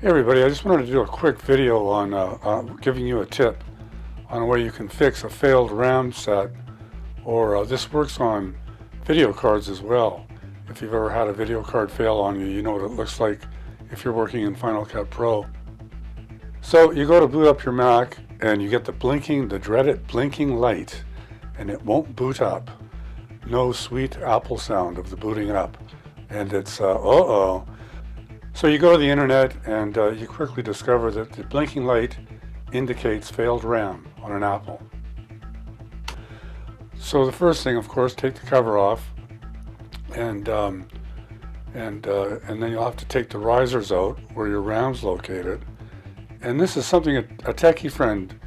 Hey everybody, I just wanted to do a quick video on giving you a tip on a way you can fix a failed RAM set, or this works on video cards as well. If you've ever had a video card fail on you, you know what it looks like if you're working in Final Cut Pro. So you go to boot up your Mac and you get the dreaded blinking light, and it won't boot up. No sweet Apple sound of the booting up, and it's uh-oh. So you go to the internet and you quickly discover that the blinking light indicates failed RAM on an Apple. So the first thing, of course, take the cover off, and then you'll have to take the risers out where your RAM's located. And this is something a techie friend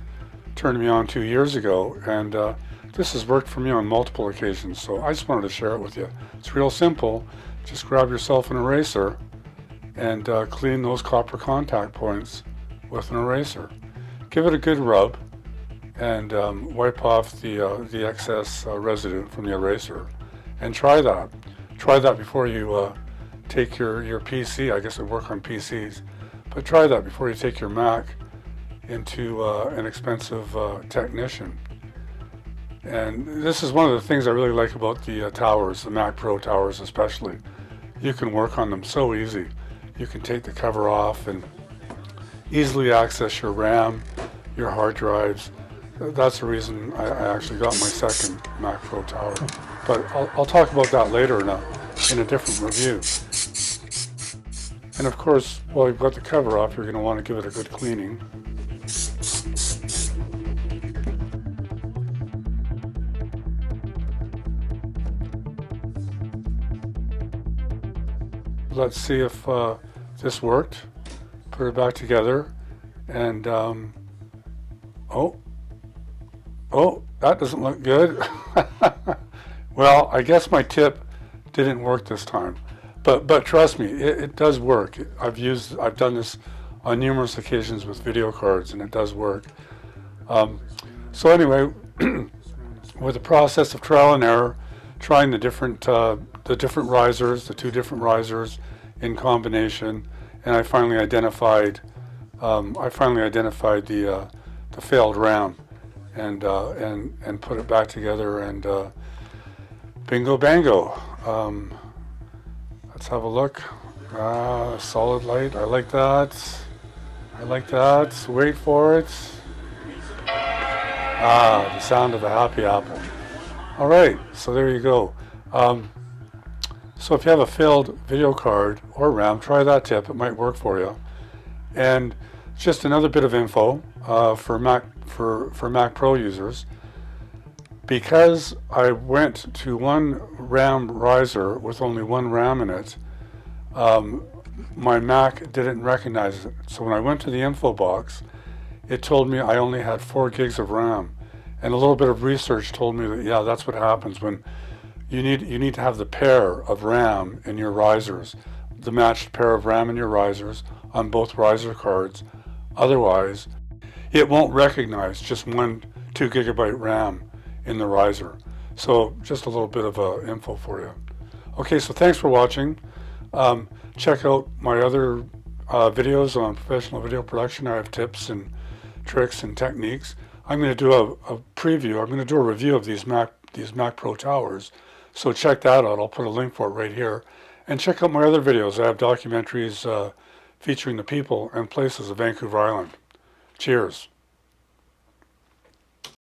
turned me on 2 years ago, and this has worked for me on multiple occasions, so I just wanted to share it with you. It's real simple. Just grab yourself an eraser and clean those copper contact points with an eraser. Give it a good rub and wipe off the excess residue from the eraser, and try that. Try that before you take your PC. I guess it would work on PCs, but try that before you take your Mac into an expensive technician. And this is one of the things I really like about the towers, the Mac Pro towers especially. You can work on them so easy. You can take the cover off and easily access your RAM, your hard drives. That's the reason I actually got my second Mac Pro tower. But I'll talk about that later in a different review. And of course, while you've got the cover off, you're going to want to give it a good cleaning. Let's see if this worked. Put it back together, and oh, that doesn't look good. Well, I guess my tip didn't work this time, but trust me, it does work. I've done this on numerous occasions with video cards, and it does work. So anyway, with the process of trial and error, trying the different risers, the two different risers in combination, and I finally identified the failed RAM, and put it back together, and bingo bango. Let's have a look. Solid light. I like that. I like that. Wait for it. The sound of a happy apple. All right, so there you go. So if you have a failed video card or RAM, try that tip. It might work for you. And just another bit of info for Mac Pro users. Because I went to one RAM riser with only one RAM in it, my Mac didn't recognize it. So when I went to the info box, it told me I only had 4 gigs of RAM. And a little bit of research told me that, yeah, that's what happens when you need to have the pair of RAM in your risers, the matched pair of RAM in your risers on both riser cards. Otherwise, it won't recognize just 1 2 gigabyte RAM in the riser. So just a little bit of info for you. Okay, so thanks for watching. Check out my other videos on professional video production. I have tips and tricks and techniques. I'm going to do a preview. I'm going to do a review of these Mac Pro towers. So check that out. I'll put a link for it right here. And check out my other videos. I have documentaries featuring the people and places of Vancouver Island. Cheers.